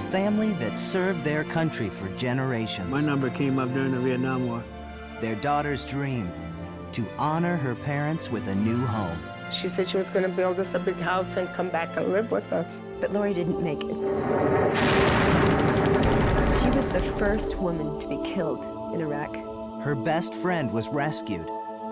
family that served their country for generations. My number came up during the Vietnam War. Their daughter's dream, to honor her parents with a new home. She said she was going to build us a big house and come back and live with us. But Lorie didn't make it. She was the first woman to be killed in Iraq. Her best friend was rescued,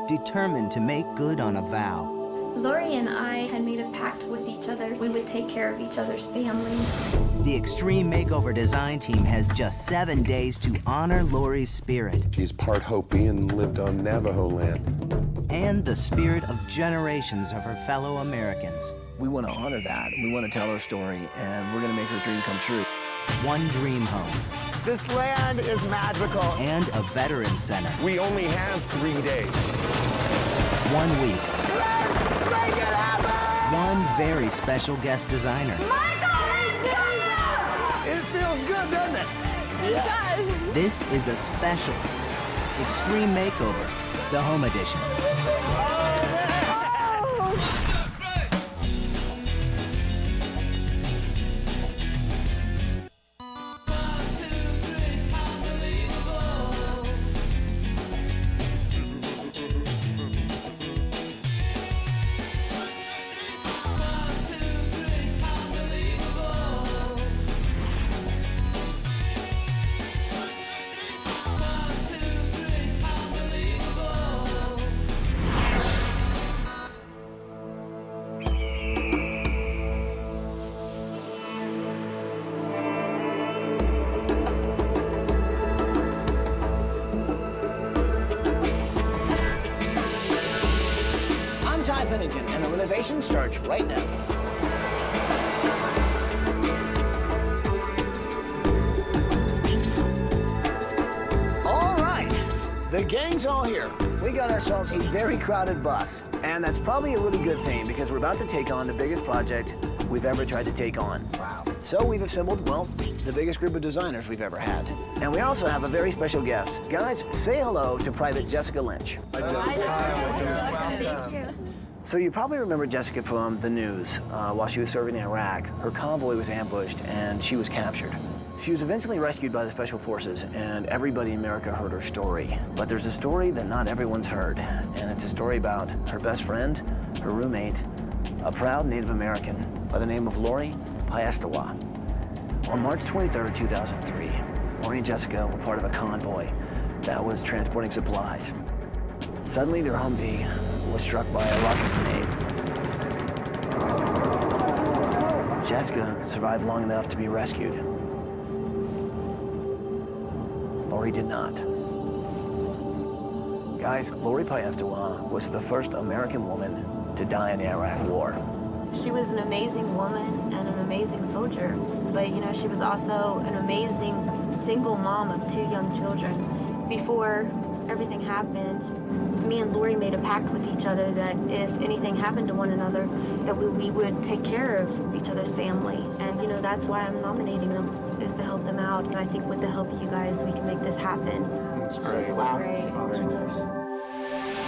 determined to make good on a vow. Lorie and I had made a pact with each other. We would take care of each other's families. The Extreme Makeover design team has just 7 days to honor Lorie's spirit. She's part Hopi and lived on Navajo land. And the spirit of generations of her fellow Americans. We want to honor that. We want to tell her story, and we're going to make her dream come true. One dream home. This land is magical. And a veterans center. We only have 3 days. 1 week. Let's make it happen! One very special guest designer. It feels good, doesn't it? It does. This is a special Extreme Makeover, the Home Edition. Pennington, and the renovation starts right now. All right, the gang's all here. We got ourselves a very crowded bus, and that's probably a really good thing because we're about to take on the biggest project we've ever tried to take on. Wow. So we've assembled, well, the biggest group of designers we've ever had. And we also have a very special guest. Guys, say hello to Private Jessica Lynch. Thank you. So you probably remember Jessica from the news. While she was serving in Iraq, her convoy was ambushed and she was captured. She was eventually rescued by the Special Forces, and everybody in America heard her story. But there's a story that not everyone's heard, and it's a story about her best friend, her roommate, a proud Native American by the name of Lorie Piestewa. On March 23rd, 2003, Lorie and Jessica were part of a convoy that was transporting supplies. Suddenly, their Humvee was struck by a rocket grenade. Jessica survived long enough to be rescued. Lorie did not. Guys, Lorie Piestewa was the first American woman to die in the Iraq War. She was an amazing woman and an amazing soldier, but you know, she was also an amazing single mom of 2 young children. Before everything happened, me and Lorie made a pact with each other that if anything happened to one another, that we would take care of each other's family. And you know, that's why I'm nominating them, is to help them out. And I think with the help of you guys, we can make this happen. That's great. Wow. Very nice.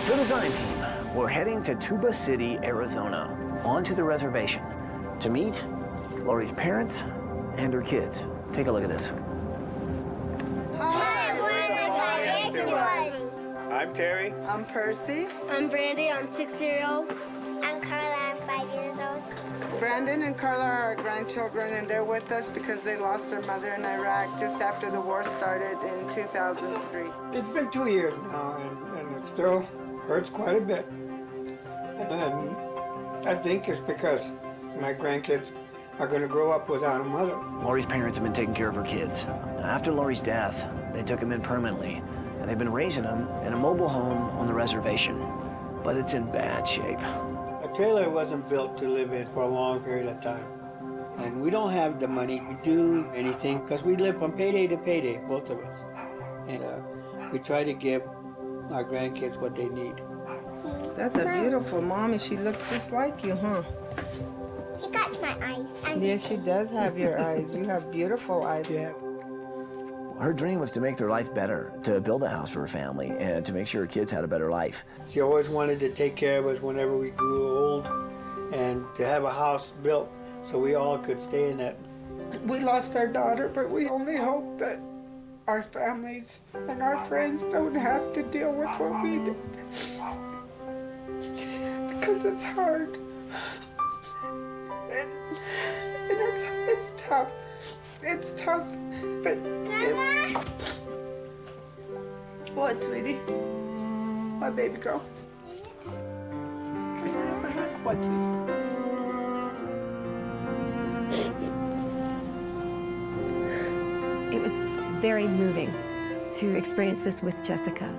So design team, we're heading to Tuba City, Arizona, onto the reservation to meet Lorie's parents and her kids. Take a look at this. I'm Terry. I'm Percy. I'm Brandy. I'm 6-year-old. I'm Carla. I'm 5 years old. Brandon and Carla are our grandchildren, and they're with us because they lost their mother in Iraq just after the war started in 2003. It's been 2 years now, and it still hurts quite a bit. And I think it's because my grandkids are going to grow up without a mother. Lorie's parents have been taking care of her kids. After Lorie's death, they took them in permanently, and they've been raising them in a mobile home on the reservation. But it's in bad shape. A trailer wasn't built to live in for a long period of time. And we don't have the money to do anything because we live from payday to payday, both of us. And we try to give our grandkids what they need. That's a beautiful mommy. She looks just like you, huh? She got my eyes. Yeah, she does have your eyes. You have beautiful eyes. Yeah. Her dream was to make their life better, to build a house for her family, and to make sure her kids had a better life. She always wanted to take care of us whenever we grew old and to have a house built so we all could stay in that We lost our daughter, but we only hope that our families and our friends don't have to deal with what we did. Because it's hard. And it's tough. It's tough, but... What, sweetie? My baby girl. What, sweetie? It was very moving to experience this with Jessica.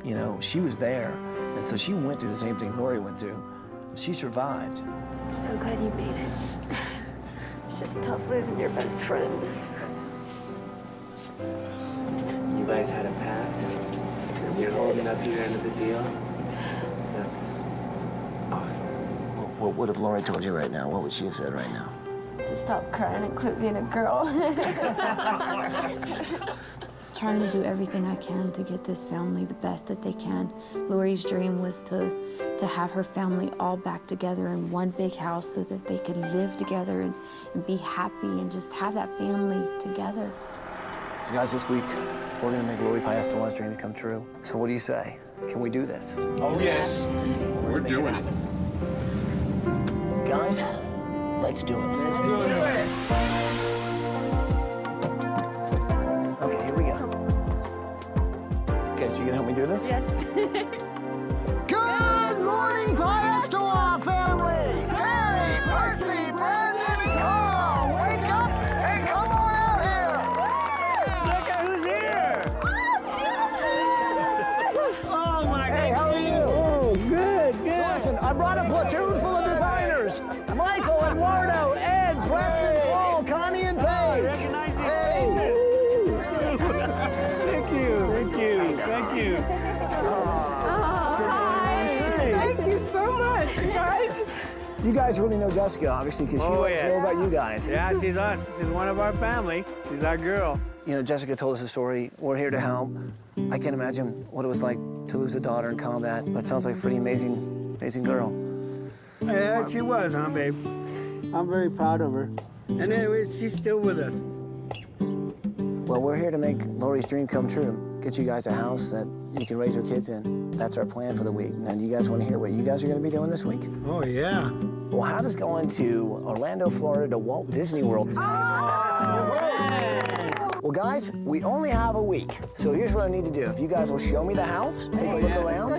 You know, she was there, and so she went through the same thing Lorie went through. She survived. I'm so glad you made it. It's just tough losing your best friend. You guys had a pact. You're holding up your end of the deal. That's awesome. What would have Lorie told you right now? What would she have said right now? To stop crying and quit being a girl. Trying to do everything I can to get this family the best that they can. Lorie's dream was to have her family all back together in one big house so that they could live together and be happy and just have that family together. So guys, this week, we're gonna make Lorie Piestewa's dream come true. So what do you say? Can we do this? Oh, yes. We're doing it. Guys, let's do it. Let's do it. Okay, here we go. Okay, so you gonna help me do this? Yes. Good morning, Piestewa family! Terry, Percy, Brandon, and Carl! Wake up and come on out here! Look at who's here! Oh, my God. Hey, how are you? Oh, good, good. So listen, I brought a platoon full of designers. Michael, Eduardo, Ed, Preston, Paul, Connie, and Paige. Hey! Thank you, thank you, thank you. Thank you so much, guys. You guys really know Jessica, obviously, because she wants to know about you guys. Yeah, she's us. She's one of our family. She's our girl. You know, Jessica told us a story. We're here to help. I can't imagine what it was like to lose a daughter in combat, but it sounds like a pretty amazing girl. Yeah, she was, huh, babe? I'm very proud of her. And anyway, she's still with us. Well, we're here to make Lorie's dream come true. Get you guys a house that you can raise your kids in. That's our plan for the week. And you guys want to hear what you guys are going to be doing this week? Oh, yeah. Well, how does going to Orlando, Florida to Walt Disney World Well, guys, we only have a week. So here's what I need to do. If you guys will show me the house, take a look around.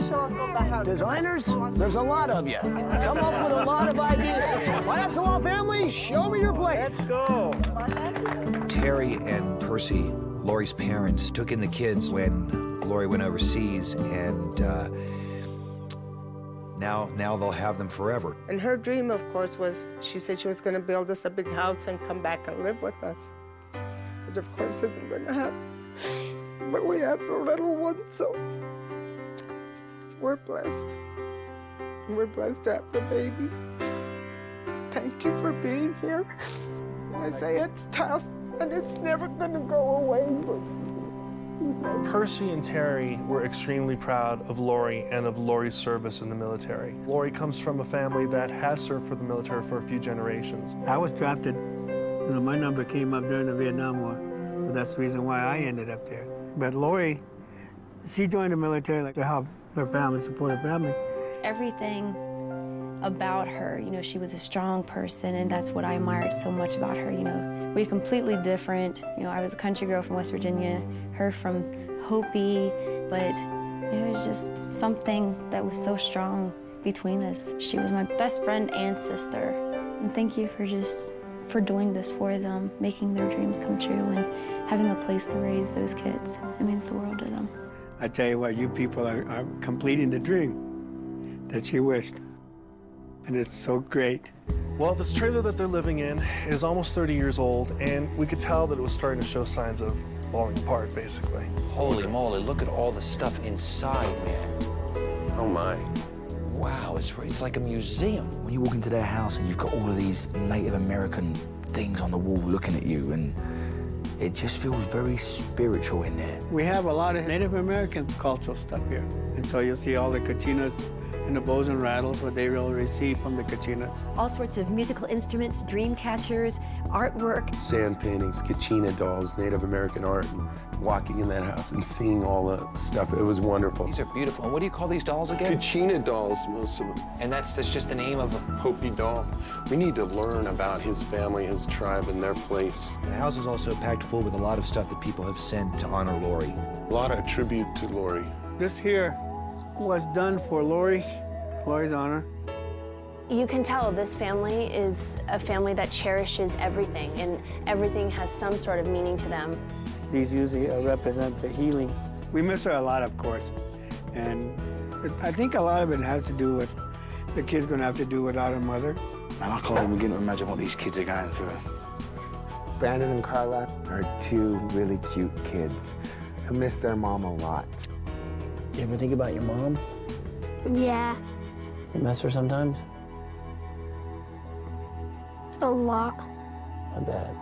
Designers, there's a lot of you. Come up with a lot of ideas. Piestewa family, show me your place. Let's go. Terry and Percy, Lorie's parents, took in the kids when Lorie went overseas, and now they'll have them forever. And her dream, of course, was she said she was going to build us a big house and come back and live with us. Which, of course, isn't going to happen. But we have the little one, so we're blessed. We're blessed to have the babies. Thank you for being here. I say it's tough, and it's never going to go away, but... Percy and Terry were extremely proud of Lorie and of Lorie's service in the military. Lorie comes from a family that has served for the military for a few generations. I was drafted. You know, my number came up during the Vietnam War. But that's the reason why I ended up there. But Lorie, she joined the military like to help her family, support her family. Everything about her, you know, she was a strong person, and that's what I admired so much about her, you know. We're completely different. You know, I was a country girl from West Virginia, her from Hopi, but it was just something that was so strong between us. She was my best friend and sister. And thank you for doing this for them, making their dreams come true, and having a place to raise those kids. It means the world to them. I tell you what, you people are completing the dream that she wished. And it's so great. Well, this trailer that they're living in is almost 30 years old, and we could tell that it was starting to show signs of falling apart, basically. Holy moly, look at all the stuff inside, man. Oh, my. Wow, it's like a museum. When you walk into their house and you've got all of these Native American things on the wall looking at you, and it just feels very spiritual in there. We have a lot of Native American cultural stuff here. And so you'll see all the Kachinas and the bows and rattles, what they will receive from the kachinas. All sorts of musical instruments, dream catchers, artwork. Sand paintings, kachina dolls, Native American art, and walking in that house and seeing all the stuff. It was wonderful. These are beautiful. What do you call these dolls again? Kachina dolls, most of them. And that's just the name of them? Hopi doll. We need to learn about his family, his tribe, and their place. The house is also packed full with a lot of stuff that people have sent to honor Lorie. A lot of tribute to Lorie. This here was done for Lorie's honor. You can tell this family is a family that cherishes everything, and everything has some sort of meaning to them. These usually represent the healing. We miss her a lot, of course, and I think a lot of it has to do with the kid's gonna have to do without her mother. And I can't even begin to imagine what these kids are going through. Brandon and Carla are two really cute kids who miss their mom a lot. You ever think about your mom? Yeah, You miss her sometimes? a lot. I bet.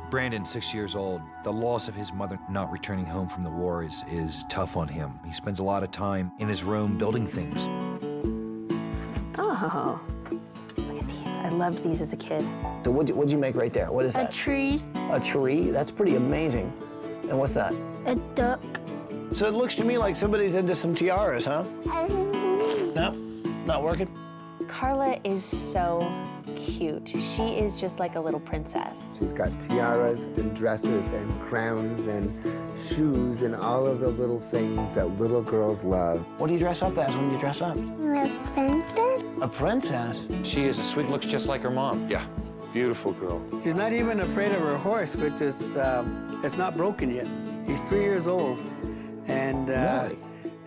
Brandon, 6 years old, the loss of his mother not returning home from the war is tough on him. He spends a lot of time in his room building things. Oh, look at these. I loved these as a kid. So what'd you make right there? What is that? A tree, A tree? That's pretty amazing. And what's that? a duck. So it looks to me like somebody's into some tiaras, huh? No? Not working? Carla is so cute. She is just like a little princess. She's got tiaras and dresses and crowns and shoes and all of the little things that little girls love. What do you dress up as when you dress up? A princess. A princess? She is sweet, looks just like her mom. Yeah, beautiful girl. She's not even afraid of her horse, which is, it's not broken yet. He's 3 years old, and Really?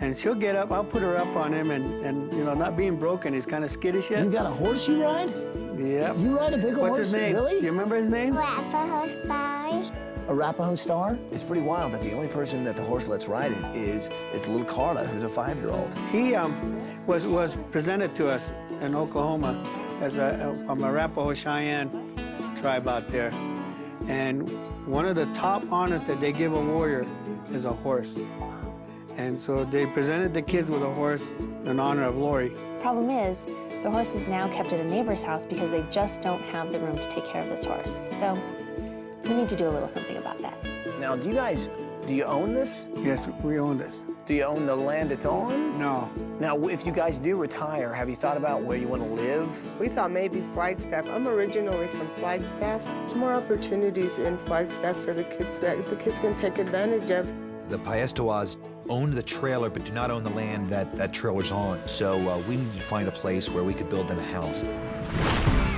and she'll get up. I'll put her up on him, and you know, not being broken, he's kind of skittish yet. You got a horse you ride? Yep. You ride a big horse? What's his name? Really? Do you remember his name? Arapaho Star. Arapaho Star? It's pretty wild that the only person that the horse lets ride it is little Carla, who's a 5-year-old. He was presented to us in Oklahoma as from Arapaho Cheyenne tribe out there, and one of the top honors that they give a warrior is a horse. And so they presented the kids with a horse in honor of Lorie. Problem is, the horse is now kept at a neighbor's house because they just don't have the room to take care of this horse. So we need to do a little something about that. Now, do you own this? Yes, we own this. Do you own the land it's on? No. Now, if you guys do retire, have you thought about where you want to live? We thought maybe Flagstaff. I'm originally from Flagstaff. There's more opportunities in Flagstaff for the kids that the kids can take advantage of. The Piestewas own the trailer but do not own the land that trailer's on. So we need to find a place where we could build them a house.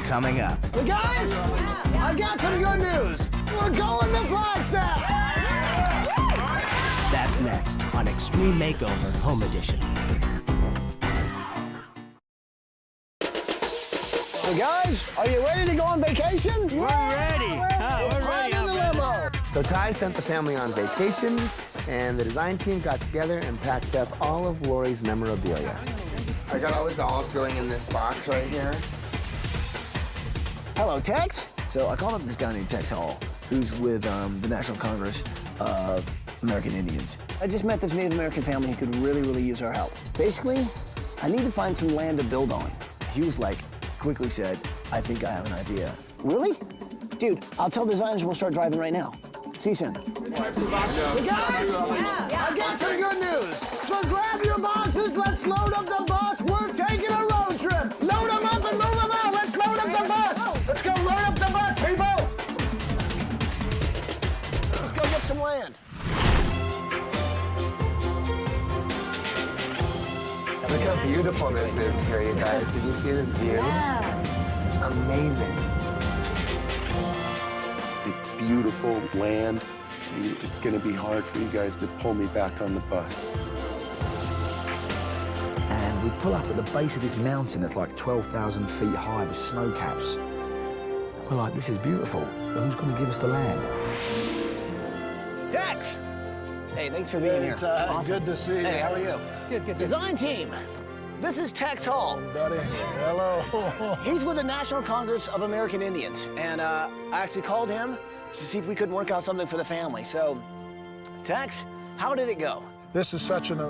Coming up. So guys, I got some good news. We're going to Flagstaff. That's next on Extreme Makeover Home Edition. So guys, are you ready to go on vacation? We're ready. We're ready. In the limo. So Ty sent the family on vacation, and the design team got together and packed up all of Lorie's memorabilia. I got all the dolls going in this box right here. Hello, Tex. So I called up this guy named Tex Hall, who's with the National Congress of American Indians. I just met this Native American family who could really, really use our help. Basically, I need to find some land to build on. He was like, quickly said, I think I have an idea. Really? Dude, I'll tell designers we'll start driving right now. See you soon. So guys, I got some good news. So grab your boxes, let's load up the bus. We're taking a road trip. Load them up and move them out. Let's load up the bus. Let's go load up the bus, people. Let's go get some land. Look how beautiful this is here, you guys. Did you see this view? Yeah. It's amazing. It's beautiful land. It's going to be hard for you guys to pull me back on the bus. And we pull up at the base of this mountain that's like 12,000 feet high with snow caps. We're like, this is beautiful, but who's going to give us the land? Tex! Hey, thanks for being here. Awesome. Good to see you. Hey, how are you? Good. Design team. This is Tex Hall. Buddy, hello. He's with the National Congress of American Indians, and I actually called him to see if we couldn't work out something for the family. So, Tex, how did it go? This is such an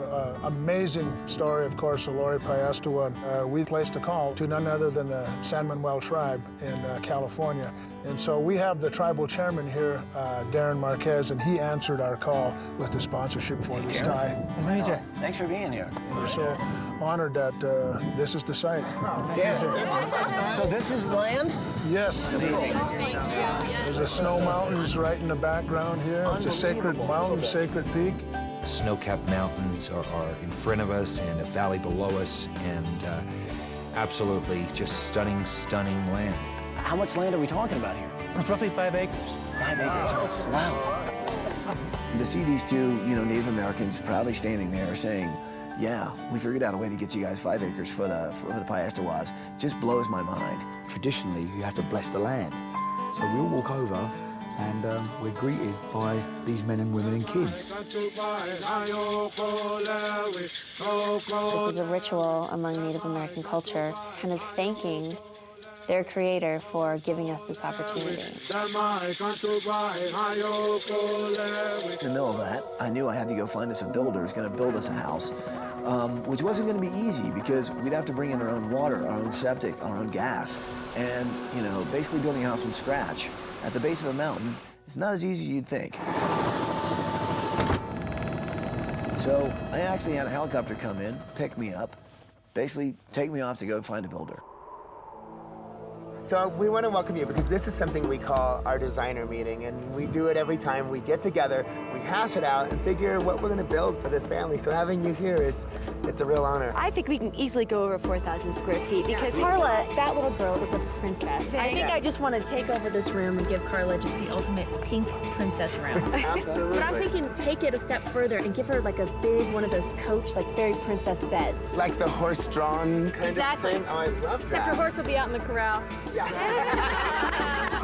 amazing story, of course, of Lorie Piestewa. We placed a call to none other than the San Manuel tribe in California. And so we have the tribal chairman here, Darren Marquez, and he answered our call with the sponsorship for this tie. Nice to meet you. Thanks for being here. We're so honored that this is the site. So this is land? Yes. Amazing. There's the snow mountains right in the background here. It's a sacred mountain, sacred peak. Snow-capped mountains are in front of us and a valley below us, and absolutely just stunning, stunning land. How much land are we talking about here? It's roughly 5 acres. 5 acres. Wow. To see these two, Native Americans proudly standing there saying, yeah, we figured out a way to get you guys 5 acres for the Piestewas, just blows my mind. Traditionally, you have to bless the land. So we all walk over and we're greeted by these men and women and kids. This is a ritual among Native American culture, kind of thanking their creator for giving us this opportunity. In the middle of that, I knew I had to go find us a builder who's going to build us a house, which wasn't going to be easy because we'd have to bring in our own water, our own septic, our own gas. And, basically building a house from scratch at the base of a mountain is not as easy as you'd think. So I actually had a helicopter come in, pick me up, basically take me off to go find a builder. So we want to welcome you because this is something we call our designer meeting, and we do it every time we get together, we hash it out and figure what we're going to build for this family. So having you here it's a real honor. I think we can easily go over 4,000 square feet because Carla, that little girl is a princess. I think Yeah. I just want to take over this room and give Carla just the ultimate pink princess room. Absolutely. But I'm thinking take it a step further and give her like a big one of those coach, like fairy princess beds. Like the horse-drawn kind Exactly. of thing? Oh, I love Except that. your horse will be out in the corral.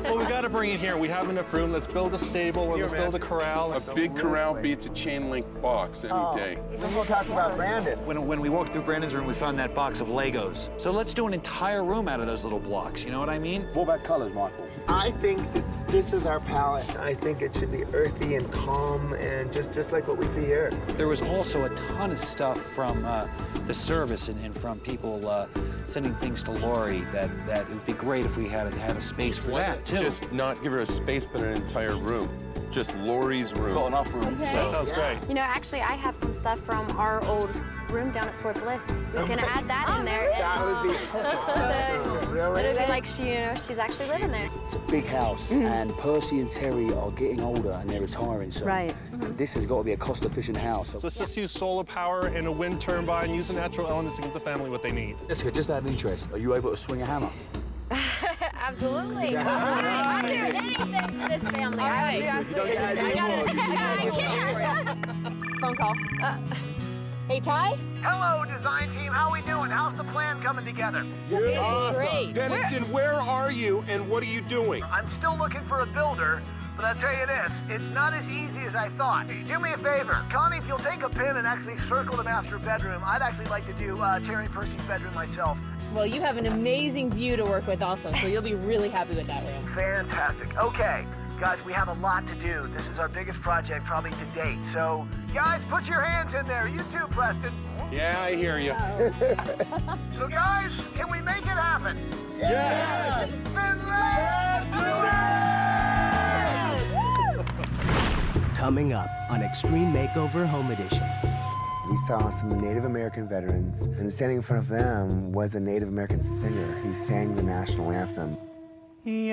Well, we got to bring it here. We have enough room. Let's build a stable and let's build a corral. A big corral beats a chain link box any day. Then we'll talk about Brandon. When we walked through Brandon's room, we found that box of Legos. So let's do an entire room out of those little blocks, you know what I mean? What about colors, Michael? I think that this is our palette. I think it should be earthy and calm and just like what we see here. There was also a ton of stuff from the service and from people sending things to Lorie that it would be great if we had a space for that, too. Just not give her a space, but an entire room. Just Lorie's room. Got enough room. Okay. That sounds great. You know, actually, I have some stuff from our old room down at Fort Bliss. We can add that in there. That would be So really? it'll be like she's actually living there. It's a big house, and Percy and Terry are getting older and they're retiring, so this has got to be a cost-efficient house. So let's just use solar power and a wind turbine, use the natural elements to give the family what they need. Jessica, just out of interest, are you able to swing a hammer? Absolutely. I'll do anything for this family. I can't. Phone call. Hey, Ty? Hello, design team. How we doing? How's the plan coming together? Great. Pennington, where are you and what are you doing? I'm still looking for a builder, but I'll tell you this, it's not as easy as I thought. Do me a favor. Connie, if you'll take a pin and actually circle the master bedroom, I'd actually like to do Terry and Percy's bedroom myself. Well, you have an amazing view to work with also, so you'll be really happy with that room. Fantastic. Okay, guys, we have a lot to do. This is our biggest project probably to date. So, guys, put your hands in there. You too, Preston. Yeah, I hear you. So, guys, can we make it happen? Yes! Then let's do it! Coming up on Extreme Makeover Home Edition. We saw some Native American veterans, and standing in front of them was a Native American singer who sang the national anthem. In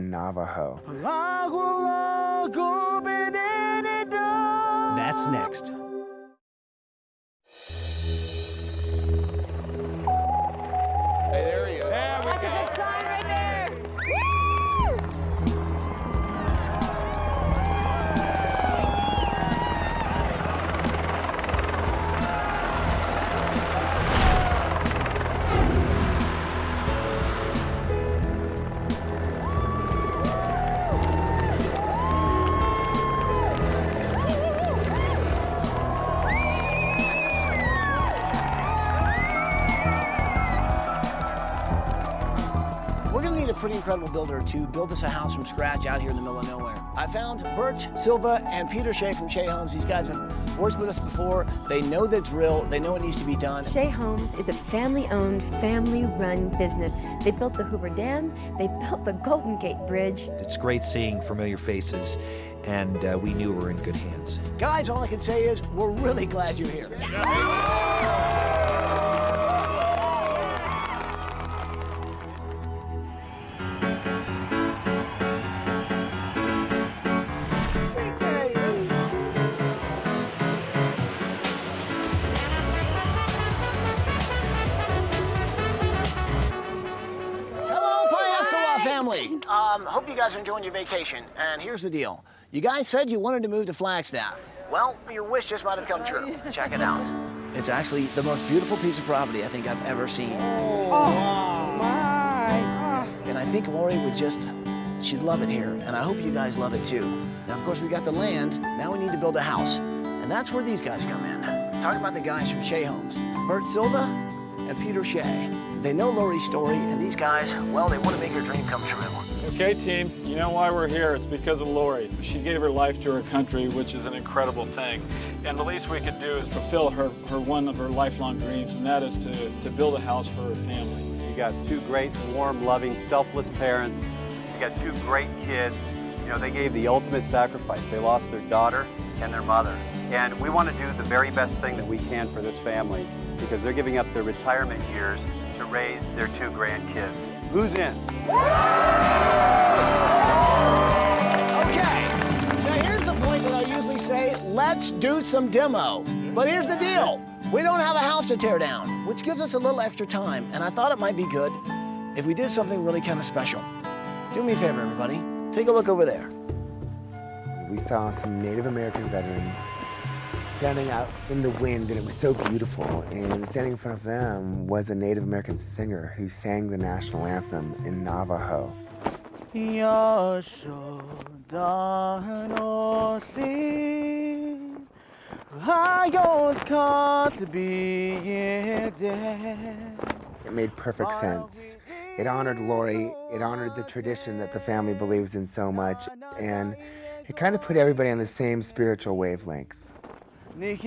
Navajo. That's next. Hey, there he is. That's a good sign right there. incredible builder to build us a house from scratch out here in the middle of nowhere. I found Bert Silva and Peter Shea from Shea Homes. These guys have worked with us before. They know the drill. They know what needs to be done. Shea Homes is a family-owned, family-run business. They built the Hoover Dam. They built the Golden Gate Bridge. It's great seeing familiar faces, and we knew we were in good hands. Guys, all I can say is we're really glad you're here. Hope you guys are enjoying your vacation. And here's the deal. You guys said you wanted to move to Flagstaff. Well, your wish just might have come true. Check it out. It's actually the most beautiful piece of property I think I've ever seen. Oh, my. And I think Lorie would she'd love it here. And I hope you guys love it too. Now, of course, we got the land. Now we need to build a house. And that's where these guys come in. Talk about the guys from Shea Homes. Bert Silva and Peter Shea. They know Lorie's story, and these guys, well, they want to make her dream come true. Okay, team, you know why we're here. It's because of Lorie. She gave her life to her country, which is an incredible thing. And the least we could do is fulfill her one of her lifelong dreams, and that is to build a house for her family. You got two great, warm, loving, selfless parents. You got two great kids. You know, they gave the ultimate sacrifice. They lost their daughter and their mother. And we want to do the very best thing that we can for this family because they're giving up their retirement years to raise their two grandkids. Who's in? Okay, now here's the point that I usually say, let's do some demo. But here's the deal. We don't have a house to tear down, which gives us a little extra time. And I thought it might be good if we did something really kind of special. Do me a favor, everybody. Take a look over there. We saw some Native American veterans standing out in the wind, and it was so beautiful. And standing in front of them was a Native American singer who sang the national anthem in Navajo. It made perfect sense. It honored Lorie, it honored the tradition that the family believes in so much, and it kind of put everybody on the same spiritual wavelength. We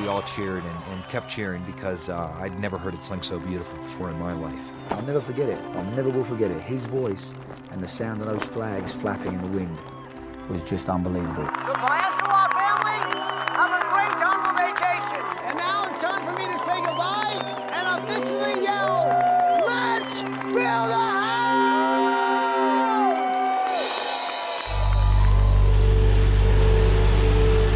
all cheered and kept cheering because I'd never heard it sung so beautiful before in my life. I'll never forget it. I never will forget it. His voice and the sound of those flags flapping in the wind was just unbelievable. So Piestewa family, have a great time for vacation. And now it's time for me to say goodbye and officially yell, let's build a house!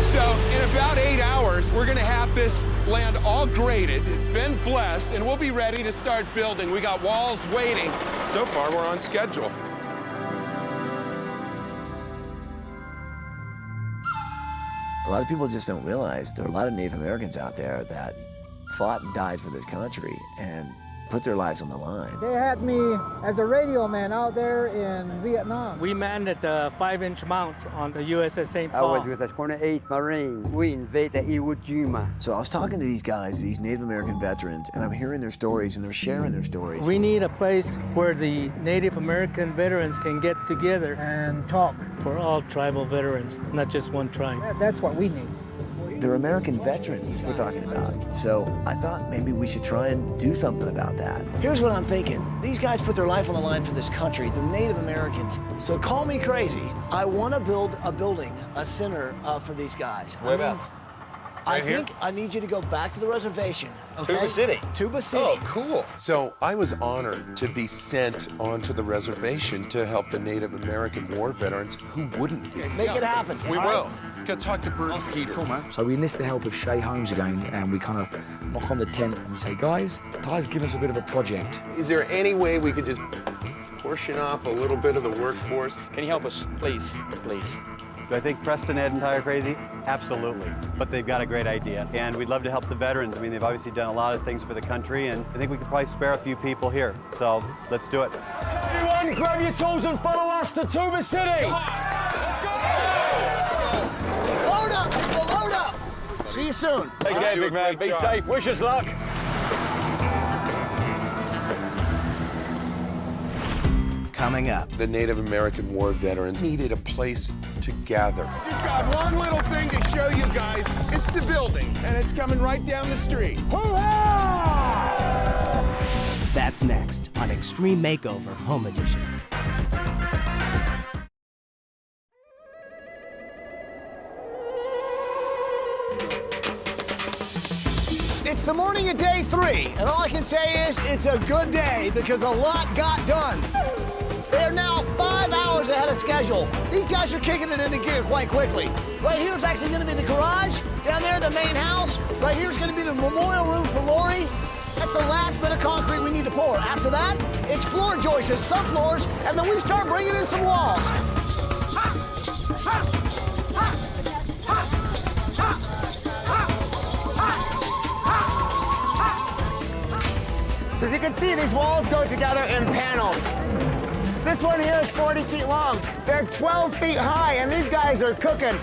So in about 8 hours, we're gonna have this land all graded. It's been blessed, and we'll be ready to start building. We got walls waiting. So far, we're on schedule. A lot of people just don't realize there are a lot of Native Americans out there that fought and died for this country and put their lives on the line. They had me as a radio man out there in Vietnam. We manned the 5-inch mounts on the USS St. Paul. I was with the 28th Marine. We invaded Iwo Jima. So I was talking to these guys, these Native American veterans, and I'm hearing their stories, and they're sharing their stories. We need a place where the Native American veterans can get together and talk. For all tribal veterans, not just one tribe. That's what we need. They're American veterans we're talking about. So I thought maybe we should try and do something about that. Here's what I'm thinking. These guys put their life on the line for this country. They're Native Americans. So call me crazy. I want to build a building, a center for these guys. Whereabouts? I think I need you to go back to the reservation. Okay? Tuba City. Tuba City. Oh, cool. So I was honored to be sent onto the reservation to help the Native American war veterans who wouldn't be. Make it happen. We all will. right? Got to talk to Bert and Peter. Cool, man. So we enlist the help of Shea Homes again, and we kind of knock on the tent and we say, guys, Ty's given us a bit of a project. Is there any way we could just portion off a little bit of the workforce? Can you help us, please? Please. Do I think Preston, Ed, and Ty are crazy? Absolutely. But they've got a great idea. And we'd love to help the veterans. I mean, they've obviously done a lot of things for the country, and I think we could probably spare a few people here. So let's do it. Everyone, grab your tools and follow us to Tuba City. Let's go! Load up, people, load up! See you soon. Take care, big man. Be safe. Wish us luck. Coming up. The Native American war veterans needed a place to gather. Just got one little thing to show you guys. It's the building, and it's coming right down the street. That's next on Extreme Makeover Home Edition. It's the morning of day 3, and all I can say is it's a good day because a lot got done. They are now 5 hours ahead of schedule. These guys are kicking it into gear quite quickly. Right here is actually going to be the garage. Down there, the main house. Right here is going to be the memorial room for Lorie. That's the last bit of concrete we need to pour. After that, it's floor joists, subfloors, and then we start bringing in some walls. So as you can see, these walls go together in panels. This one here is 40 feet long. They're 12 feet high, and these guys are cooking.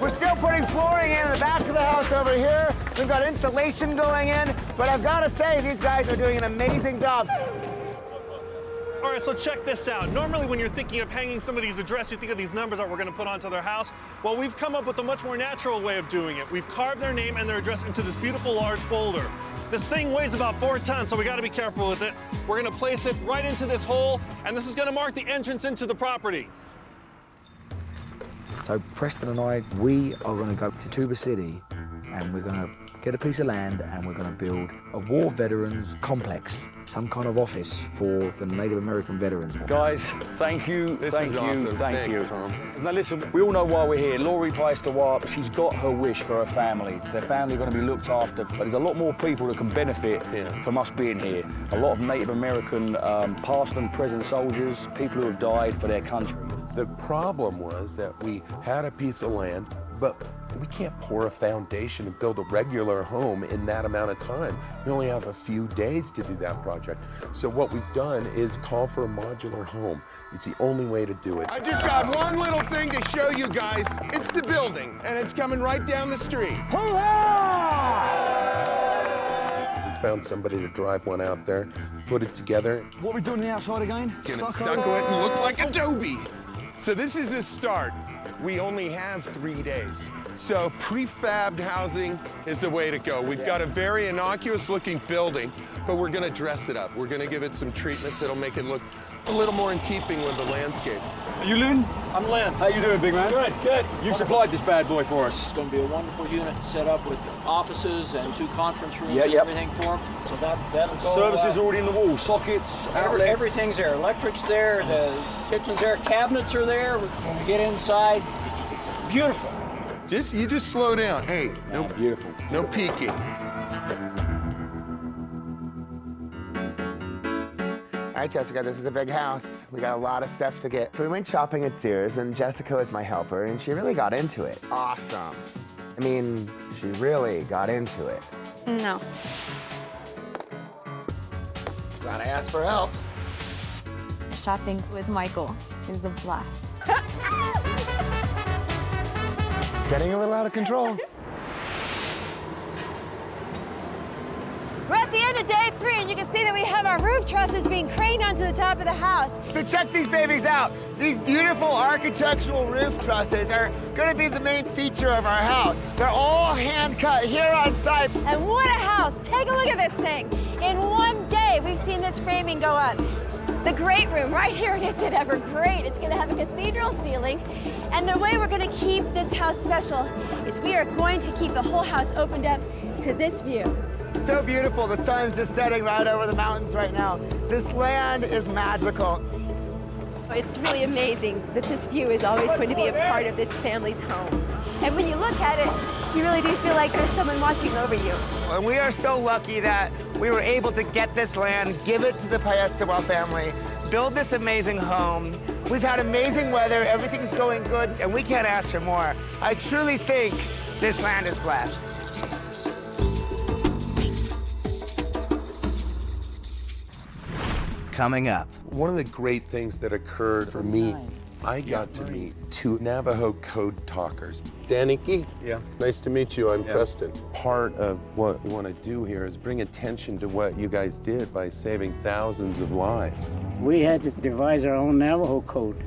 We're still putting flooring in the back of the house over here. We've got insulation going in, but I've got to say, these guys are doing an amazing job. All right, so check this out. Normally when you're thinking of hanging somebody's address, you think of these numbers that we're gonna put onto their house. Well, we've come up with a much more natural way of doing it. We've carved their name and their address into this beautiful large folder. This thing weighs about 4 tons, so we gotta be careful with it. We're gonna place it right into this hole, and this is gonna mark the entrance into the property. So Preston and I, we are going to go to Tuba City and we're going to get a piece of land and we're going to build a war veterans complex, some kind of office for the Native American veterans. Guys, thank you, thank you, awesome. thank you. Thanks, Tom. Now listen, we all know why we're here. Lorie Piestewa, she's got her wish for her family. Their family are going to be looked after, but there's a lot more people that can benefit from us being here. A lot of Native American past and present soldiers, people who have died for their country. The problem was that we had a piece of land, but we can't pour a foundation and build a regular home in that amount of time. We only have a few days to do that project. So what we've done is call for a modular home. It's the only way to do it. I just got one little thing to show you guys. It's the building, and it's coming right down the street. We found somebody to drive one out there, put it together. What are we doing on the outside again? Gonna stucco it and look like adobe. So this is the start. We only have 3 days. So prefabbed housing is the way to go. We've got a very innocuous looking building, but we're gonna dress it up. We're gonna give it some treatments that'll make it look a little more in keeping with the landscape. Are you Lynn? I'm Lynn. How you doing, big man? Good, good. You supplied this bad boy for us. It's going to be a wonderful unit set up with offices and 2 conference rooms and yep. everything for them. So that'll go. Services already in the wall, sockets, outlets. Everything's there. Electric's there, the kitchen's there, cabinets are there. When we get inside, it's beautiful. You just slow down. Hey, no, beautiful. No peeking. All right, Jessica, this is a big house. We got a lot of stuff to get. So we went shopping at Sears, and Jessica was my helper, and she really got into it. Awesome. I mean, she really got into it. No. Glad I asked for help. Shopping with Michael is a blast. Getting a little out of control. We're at the end of day 3, and you can see that we have our roof trusses being craned onto the top of the house. So check these babies out. These beautiful architectural roof trusses are gonna be the main feature of our house. They're all hand cut here on site. And what a house. Take a look at this thing. In one day, we've seen this framing go up. The great room, right here it is at Ever Great. It's gonna have a cathedral ceiling. And the way we're gonna keep this house special is we are going to keep the whole house opened up to this view. So beautiful. The sun's just setting right over the mountains right now. This land is magical. It's really amazing that this view is always going to be a part of this family's home. And when you look at it, you really do feel like there's someone watching over you. And we are so lucky that we were able to get this land, give it to the Piestewa family. build this amazing home. We've had amazing weather, everything's going good, and we can't ask for more. I truly think this land is blessed. Coming up. One of the great things that occurred for me, I got to meet 2 Navajo code talkers. Daniki? Yeah. Nice to meet you. I'm Yeah. Preston. Part of what we want to do here is bring attention to what you guys did by saving thousands of lives. We had to devise our own Navajo code.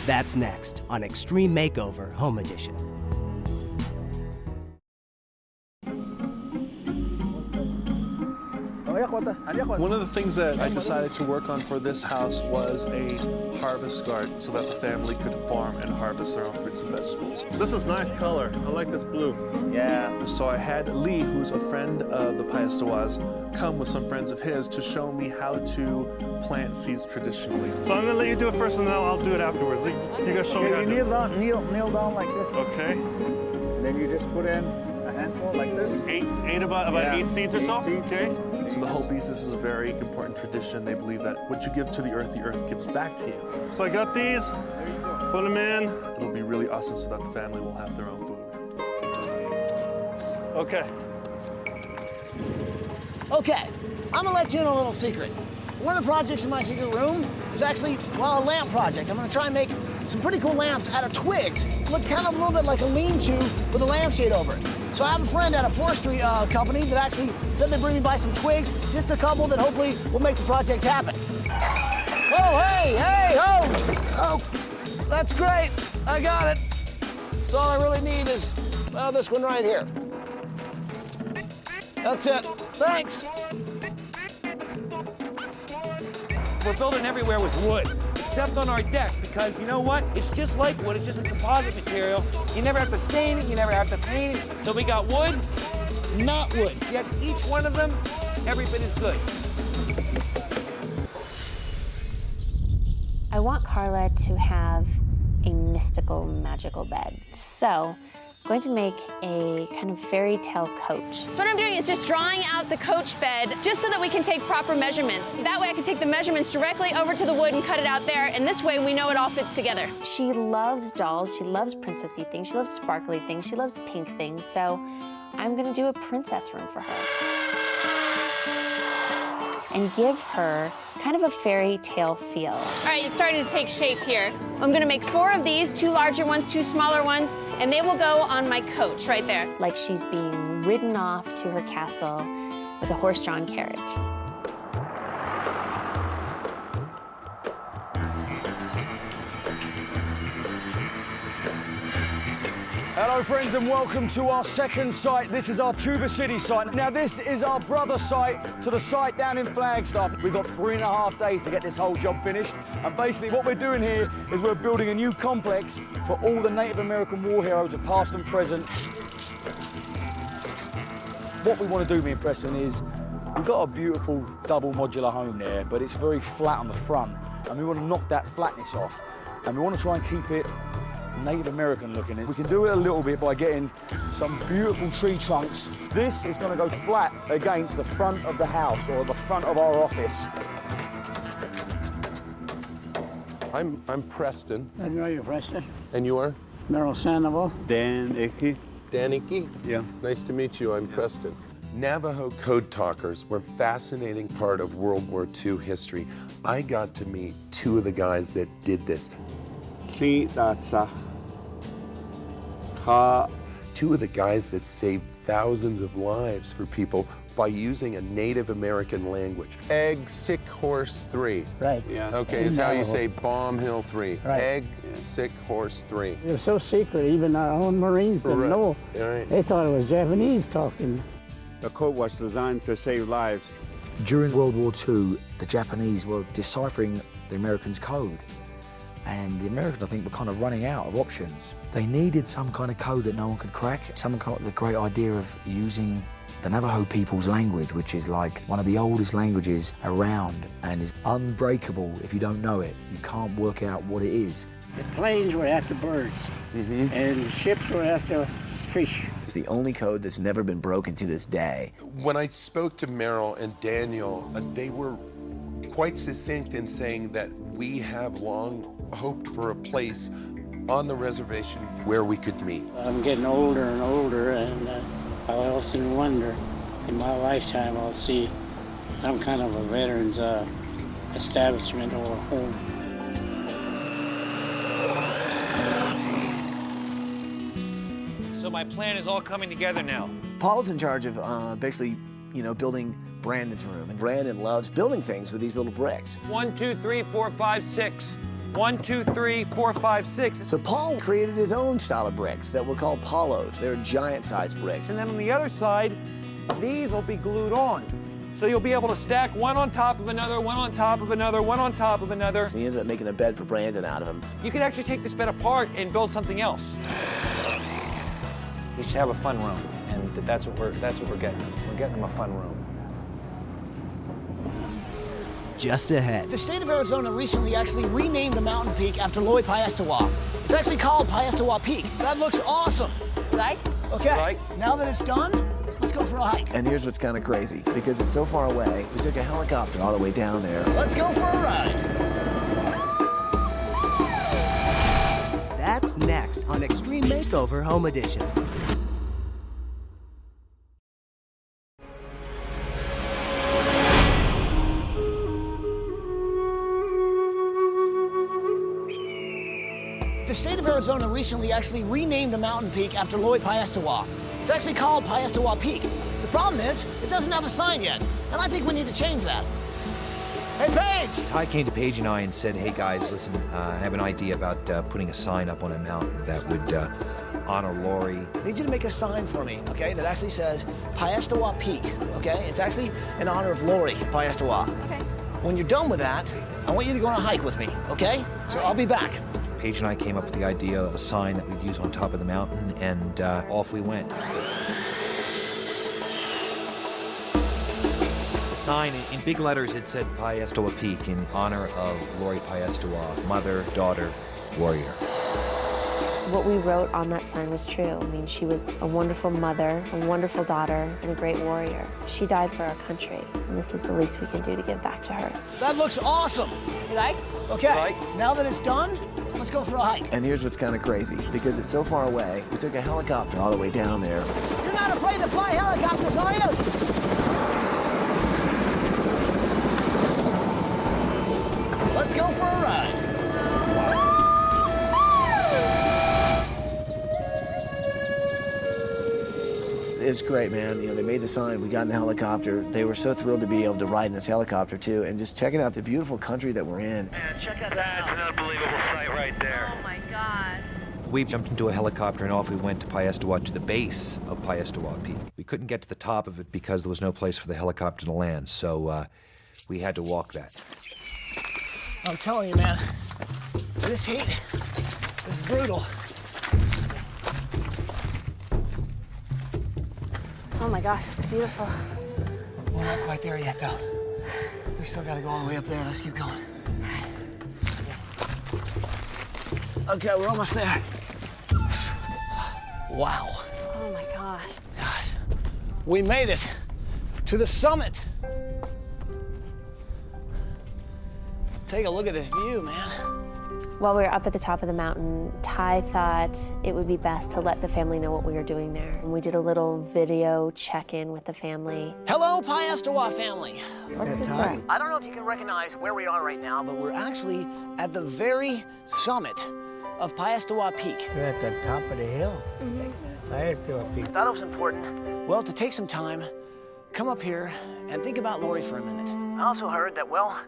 That's next on Extreme Makeover Home Edition. One of the things that I decided to work on for this house was a harvest garden so that the family could farm and harvest their own fruits and vegetables. This is nice color. I like this blue. Yeah. So I had Lee, who's a friend of the Piestewas, come with some friends of his to show me how to plant seeds traditionally. So I'm gonna let you do it first and then I'll do it afterwards. You guys show me how to do it. Kneel down like this. Okay. Then you just put in a handful like this. About 8 seeds or so? Okay. So the Hopis, this is a very important tradition. They believe that what you give to the earth gives back to you. So I got these, put them in. It'll be really awesome so that the family will have their own food. Okay. Okay, I'm gonna let you in on a little secret. One of the projects in my secret room is actually, well, a lamp project. I'm gonna try and make some pretty cool lamps out of twigs. Look kind of a little bit like a lean-to with a lampshade over it. So I have a friend at a forestry company that actually said they'd bring me by some twigs, just a couple that hopefully will make the project happen. Oh, hey, oh, that's great, I got it. So all I really need is, well, this one right here. That's it, thanks. We're building everywhere with wood, except on our deck, because you know what? It's just like wood, it's just a composite material. You never have to stain it, you never have to paint it. So we got wood, not wood. Yet each one of them, every bit is good. I want Carla to have a mystical, magical bed. So I'm going to make a kind of fairy tale coach. So what I'm doing is just drawing out the coach bed just so that we can take proper measurements. That way I can take the measurements directly over to the wood and cut it out there, and this way we know it all fits together. She loves dolls, she loves princessy things, she loves sparkly things, she loves pink things, so I'm gonna do a princess room for her. And give her kind of a fairy tale feel. All right, it's starting to take shape here. I'm gonna make 4 of these, 2 larger ones, 2 smaller ones, and they will go on my coach right there. Like she's being ridden off to her castle with a horse-drawn carriage. Hello friends and welcome to our second site. This is our Tuba City site. Now this is our brother site to the site down in Flagstaff. We've got 3.5 days to get this whole job finished. And basically what we're doing here is we're building a new complex for all the Native American war heroes of past and present. What we want to do, me and Preston, is we've got a beautiful double modular home there, but it's very flat on the front. And we want to knock that flatness off. And we want to try and keep it Native American looking. We can do it a little bit by getting some beautiful tree trunks. This is going to go flat against the front of the house or the front of our office. I'm Preston. I know you're Preston. And you are? Merrill Sandoval. Daniki. Daniki? Yeah. Nice to meet you. I'm Preston. Navajo code talkers were a fascinating part of World War II history. I got to meet 2 of the guys that did this. 2 of the guys that saved thousands of lives for people by using a Native American language. Egg, sick horse 3. Right. Yeah. Okay, it's how you say Bomb Hill 3. Right. Egg, sick horse 3. It was so secret, even our own Marines didn't know. Right. They thought it was Japanese talking. The code was designed to save lives. During World War II, the Japanese were deciphering the Americans' code. And the Americans, I think, were kind of running out of options. They needed some kind of code that no one could crack. Someone came up with the great idea of using the Navajo people's language, which is like one of the oldest languages around and is unbreakable if you don't know it. You can't work out what it is. The planes were after birds, and ships were after fish. It's the only code that's never been broken to this day. When I spoke to Merrill and Daniel, they were quite succinct in saying that we have long hoped for a place on the reservation where we could meet. I'm getting older and older, and I often wonder, in my lifetime, I'll see some kind of a veterans establishment or home. So my plan is all coming together now. Paul's in charge of basically, building Brandon's room. And Brandon loves building things with these little bricks. 1, 2, 3, 4, 5, 6. 1, 2, 3, 4, 5, 6. So Paul created his own style of bricks that were called Paulos. They're giant-sized bricks. And then on the other side, these will be glued on. So you'll be able to stack one on top of another, one on top of another, one on top of another. So he ended up making a bed for Brandon out of them. You could actually take this bed apart and build something else. We should have a fun room, and that's what we're getting them. We're getting them a fun room. Just ahead. The state of Arizona recently actually renamed a mountain peak after Lorie Piestewa. It's actually called Piestewa Peak. That looks awesome. Like? Okay, Like? Now that it's done, let's go for a hike. And here's what's kind of crazy. Because it's so far away, we took a helicopter all the way down there. Let's go for a ride. That's next on Extreme Makeover Home Edition. The state of Arizona recently actually renamed a mountain peak after Lorie Piestewa. It's actually called Piestewa Peak. The problem is, it doesn't have a sign yet, and I think we need to change that. Hey, Paige! Ty came to Paige and I and said, hey guys, listen, I have an idea about putting a sign up on a mountain that would honor Lorie. I need you to make a sign for me, okay, that actually says Piestewa Peak, okay? It's actually in honor of Lorie Piestewa. Okay. When you're done with that, I want you to go on a hike with me, okay? So I'll be back. Paige and I came up with the idea of a sign that we'd use on top of the mountain, and off we went. The sign, in big letters, it said Piestewa Peak in honor of Lorie Piestewa, mother, daughter, warrior. What we wrote on that sign was true. I mean, she was a wonderful mother, a wonderful daughter, and a great warrior. She died for our country, and this is the least we can do to give back to her. That looks awesome. You like? Okay, now that it's done, let's go for a hike. And here's what's kind of crazy. Because it's so far away, we took a helicopter all the way down there. You're not afraid to fly helicopters, are you? Let's go for a ride. It's great, man. They made the sign. We got in the helicopter. They were so thrilled to be able to ride in this helicopter, too, and just checking out the beautiful country that we're in. Man, check out That's an unbelievable sight right there. Oh my gosh. We jumped into a helicopter and off we went to Piestewa, to the base of Piestewa Peak. We couldn't get to the top of it because there was no place for the helicopter to land, so we had to walk that. I'm telling you, man, this heat is brutal. Oh my gosh, it's beautiful. We're not quite there yet, though. We still gotta go all the way up there. Let's keep going. Okay, we're almost there. Wow. Oh my gosh. God, we made it to the summit. Take a look at this view, man. While we were up at the top of the mountain, Ty thought it would be best to let the family know what we were doing there. And we did a little video check-in with the family. Hello, Piestewa family. Ty. I don't know if you can recognize where we are right now, but we're actually at the very summit of Piestewa Peak. We're at the top of the hill. Piestewa Peak. Thought it was important, well, to take some time, come up here and think about Lorie for a minute. I also heard that, well,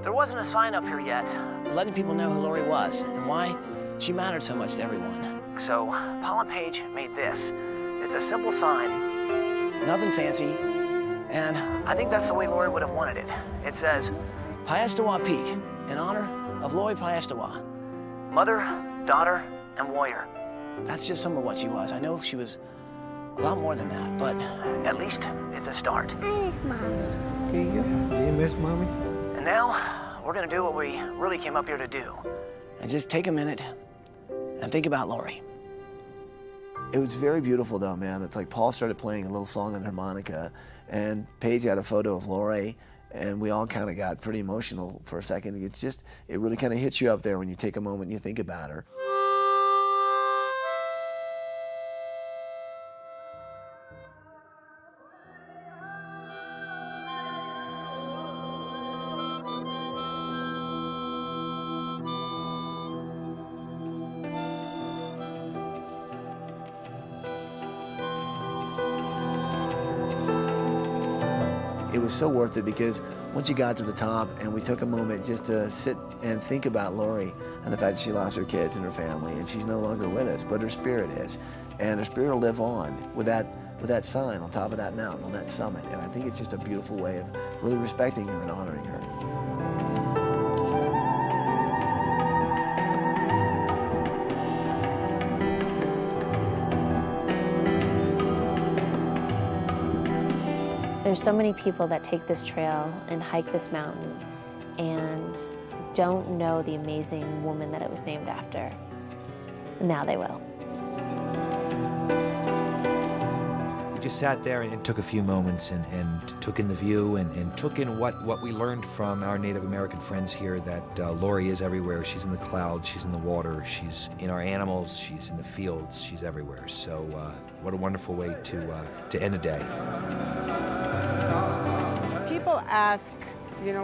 there wasn't a sign up here yet letting people know who Lorie was and why she mattered so much to everyone. So Paul and Paige made this. It's a simple sign, nothing fancy, and I think that's the way Lorie would have wanted it. It says, Piestewa Peak, in honor of Lorie Piestewa, mother, daughter, and warrior. That's just some of what she was. I know she was a lot more than that, but at least it's a start. I miss Mommy. Do you? Do you miss Mommy? And now, we're gonna do what we really came up here to do. And just take a minute and think about Lorie. It was very beautiful though, man. It's like Paul started playing a little song on harmonica and Paige had a photo of Lorie And we all kind of got pretty emotional for a second. It really kind of hits you up there when you take a moment and you think about her. It was so worth it because once you got to the top and we took a moment just to sit and think about Lorie and the fact that she lost her kids and her family and she's no longer with us, but her spirit is. And her spirit will live on with that sign on top of that mountain, on that summit. And I think it's just a beautiful way of really respecting her and honoring her. There's so many people that take this trail and hike this mountain and don't know the amazing woman that it was named after. Now they will. We just sat there and took a few moments and took in the view and took in what we learned from our Native American friends here, that Lorie is everywhere. She's in the clouds, she's in the water, she's in our animals, she's in the fields, she's everywhere. So what a wonderful way to end a day. People ask,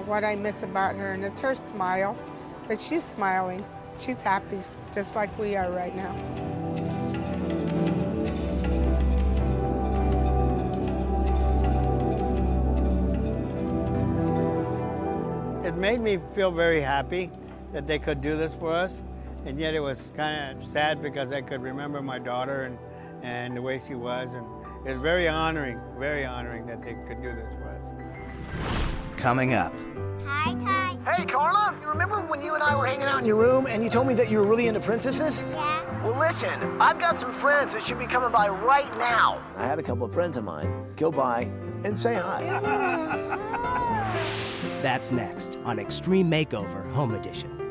what I miss about her, and it's her smile. But she's smiling. She's happy, just like we are right now. It made me feel very happy that they could do this for us, and yet it was kind of sad because I could remember my daughter and the way she was, and it's very honoring that they could do this for us. Coming up. Hi, Ty. Hey, Carla, you remember when you and I were hanging out in your room and you told me that you were really into princesses? Yeah. Well, listen, I've got some friends that should be coming by right now. I had a couple of friends of mine go by and say hi. That's next on Extreme Makeover Home Edition.